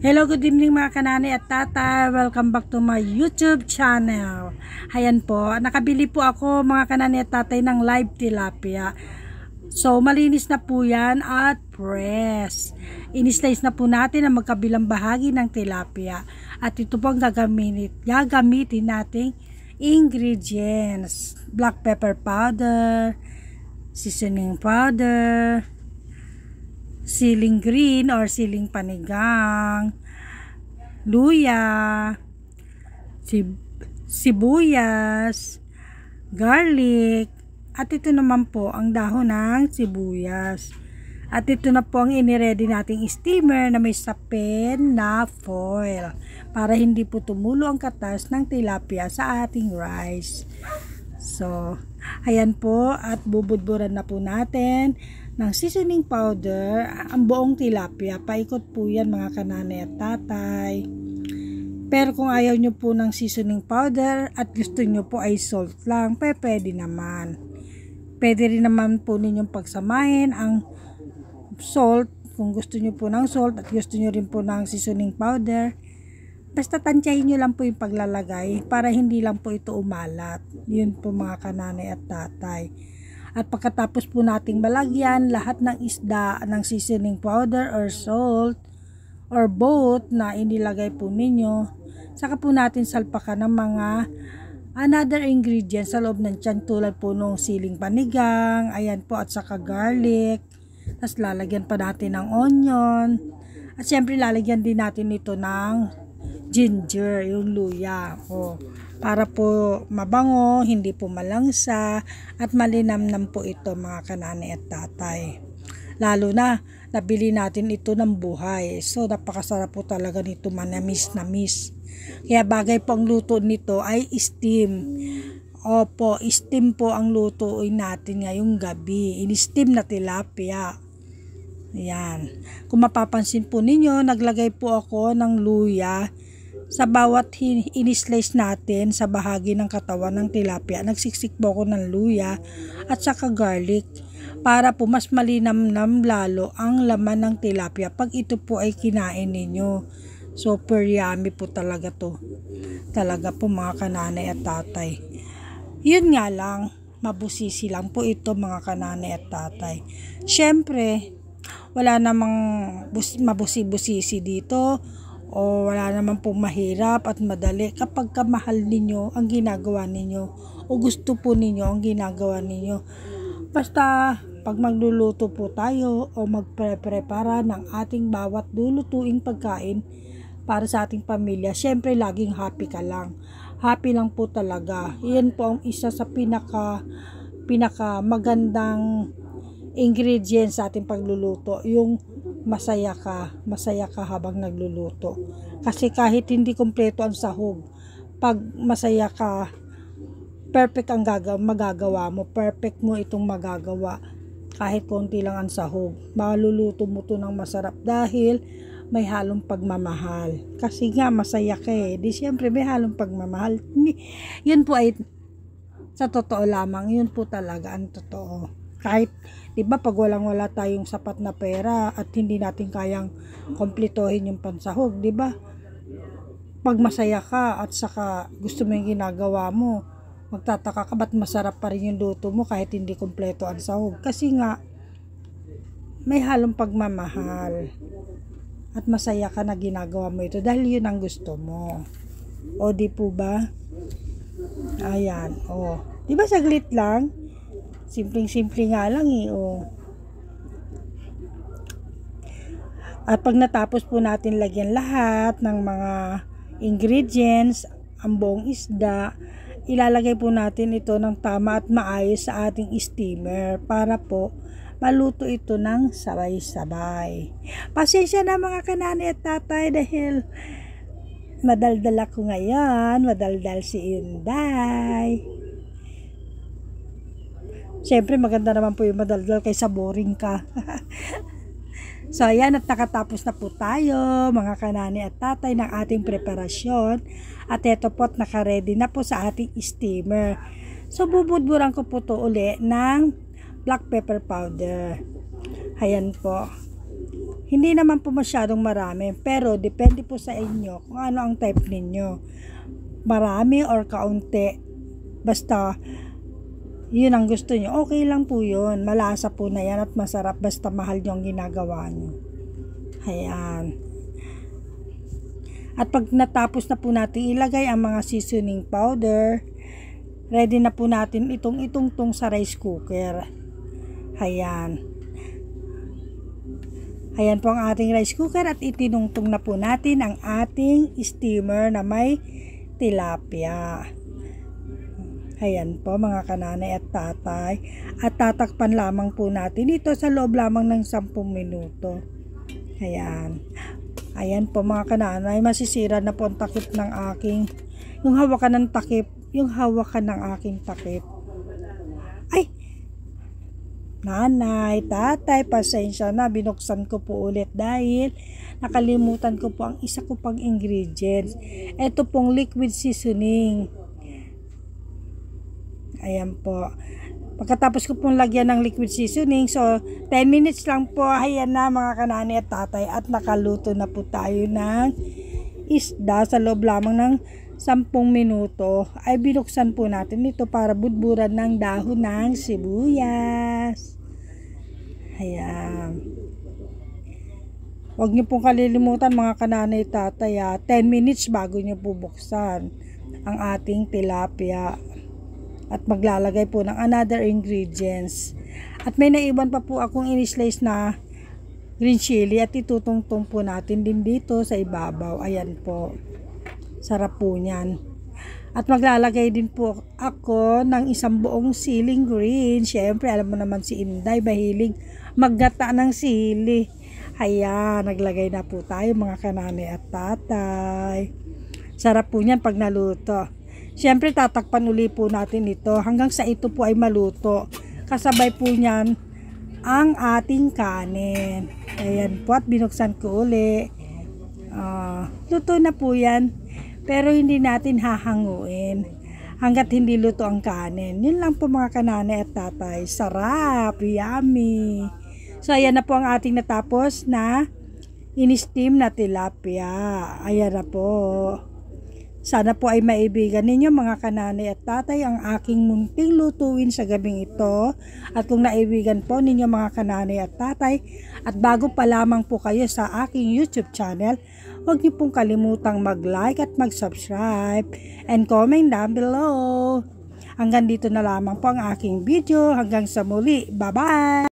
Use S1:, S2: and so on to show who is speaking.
S1: Hello, good evening mga kanani at tatay. Welcome back to my YouTube channel. Ayan po, nakabili po ako mga kanani at tatay ng live tilapia. So, malinis na po yan at fresh. Inislice na po natin ang magkabilang bahagi ng tilapia. At ito po ang gagamitin nating ingredients. Black pepper powder, seasoning powder, siling green or siling panigang, luya, sibuyas, garlic, at ito naman po ang dahon ng sibuyas. At ito na po ang iniready nating steamer na may sapin na foil para hindi po tumulo ang katas ng tilapia sa ating rice. So, ayan po, at bubudburan na po natin ng seasoning powder ang buong tilapia. Paikot po yan mga kananay at tatay. Pero kung ayaw nyo po ng seasoning powder at gusto nyo po ay salt lang, pwede naman. Pwede rin naman po ninyong pagsamahin ang salt kung gusto nyo po ng salt at gusto nyo rin po ng seasoning powder. Basta tansyahin nyo lang po yung paglalagay para hindi lang po ito umalat. Yun po mga kananay at tatay. At pagkatapos po nating malagyan lahat ng isda ng seasoning powder or salt or both na inilagay po ninyo, saka po natin salpakan ng mga another ingredients sa loob ng tiyan tulad po nung siling panigang, ayan po, at saka garlic. Tapos lalagyan pa natin ng onion. At syempre lalagyan din natin ito ng ginger, yung luya. Para po mabango, hindi po malangsa, at malinamnam po ito mga kananay at tatay. Lalo na, nabili natin ito ng buhay. So, napakasarap po talaga nito, manamis. Kaya bagay po ang luto nito ay steam. Opo, steam po ang lutuin natin ngayong gabi. In-steam na tilapia. Ayan. Kung mapapansin po ninyo, naglagay po ako ng luya sa bawat inislice natin sa bahagi ng katawan ng tilapia. Nagsiksik po ako ng luya at saka garlic para po mas malinamnam lalo ang laman ng tilapia pag ito po ay kinain ninyo. Super yummy po talaga to. Talaga po mga kananay at tatay. Yun nga lang, mabusisi lang po ito mga kananay at tatay. Syempre, wala namang mabusi-busisi dito. O wala naman pong mahirap at madali kapag kamahal ninyo ang ginagawa ninyo o gusto po ninyo ang ginagawa ninyo. Basta pag magluluto po tayo o magpre-prepara ng ating bawat lulutuing pagkain para sa ating pamilya, syempre laging happy ka lang. Happy lang po talaga. Iyan po ang isa sa pinaka magandang ingredients sa ating pagluluto, yung masaya ka habang nagluluto. Kasi kahit hindi kompleto ang sahog, pag masaya ka, perfect ang magagawa mo, perfect mo itong magagawa. Kahit konti lang ang sahog, maluluto mo to ng masarap dahil may halong pagmamahal. Kasi nga masaya ka di syempre may halong pagmamahal. Yun po ay sa totoo lamang, yun po talaga ang totoo. Kahit, di ba, pag wala tayong sapat na pera at hindi natin kayang kompletohin yung pansahog, di ba? Pag masaya ka at saka gusto mo yung ginagawa mo, magtataka ka ba't masarap pa rin yung luto mo kahit hindi kompleto ang sahog. Kasi nga, may halong pagmamahal at masaya ka na ginagawa mo ito dahil yun ang gusto mo. O di po ba? Ayan, di ba saglit lang? Simpleng-simple nga lang At pag natapos po natin lagyan lahat ng mga ingredients, ang buong isda, ilalagay po natin ito ng tama at maayos sa ating steamer para po maluto ito ng sabay-sabay. Pasensya na mga kananay at tatay dahil madaldal ako ngayon, madaldal si Inday. Siyempre maganda naman po yung madaldal kaysa boring ka. So ayan, at nakatapos na po tayo mga kanani at tatay ng ating preparasyon. At eto po at nakaredy na po sa ating steamer. So bubudburan ko po to uli ng black pepper powder. Ayan po. Hindi naman po masyadong marami, pero depende po sa inyo kung ano ang type ninyo. Marami or kaunti. Basta yun ang gusto nyo, okay lang po yun. Malasa po na yan at masarap basta mahal nyo ang ginagawa nyo. Ayan. At pag natapos na po natin ilagay ang mga seasoning powder, ready na po natin itong itungtong sa rice cooker. Ayan. Ayan po ang ating rice cooker at itinungtong na po natin ang ating steamer na may tilapia. Ayan po mga kananay at tatay. At tatakpan lamang po natin ito sa loob lamang ng 10 minuto. Ayan. Ayan po mga kananay, masisira na po ang takip ng aking, yung hawakan ng aking takip. Ay! Nanay, tatay, pasensya na, binuksan ko po ulit dahil nakalimutan ko po ang isa ko pang ingredients. Ito pong liquid seasoning. Ayan po. Pagkatapos ko pong lagyan ng liquid seasoning, so 10 minutes lang po, ayan na mga kanani at tatay, at nakaluto na po tayo ng isda sa loob lamang ng 10 minuto. Ay binuksan po natin ito para budburan ng dahon ng sibuyas. Ayan. Huwag niyo pong kalilimutan mga kanani at tatay, 10 minutes bago niyo po buksan ang ating tilapia. At maglalagay po ng another ingredients. At may naiwan pa po akong in-slice na green chili at itutungtong po natin din dito sa ibabaw. Ayan po. Sarap po niyan. At maglalagay din po ako ng isang buong siling green. Siyempre, alam mo naman si Inday, mahilig maggata ng sili. Ayan, naglagay na po tayo mga kanani at tatay. Sarap po niyan pag naluto. Siyempre, tatakpan uli po natin ito hanggang sa ito po ay maluto. Kasabay po niyan ang ating kanin. Ayan po, at binuksan ko uli. Luto na po yan. Pero hindi natin hahanguin hanggat hindi luto ang kanin. Yun lang po mga kanani at tatay. Sarap! Yummy! So, ayan na po ang ating natapos na in-steam na tilapia. Ayan na po. Sana po ay maibigan ninyo mga kanani at tatay ang aking munting lutuin sa gabing ito. At kung naibigan po ninyo mga kanani at tatay, at bago pa lamang po kayo sa aking YouTube channel, huwag niyo pong kalimutang mag-like at mag-subscribe and comment down below. Hanggang dito na lamang po ang aking video. Hanggang sa muli. Bye-bye!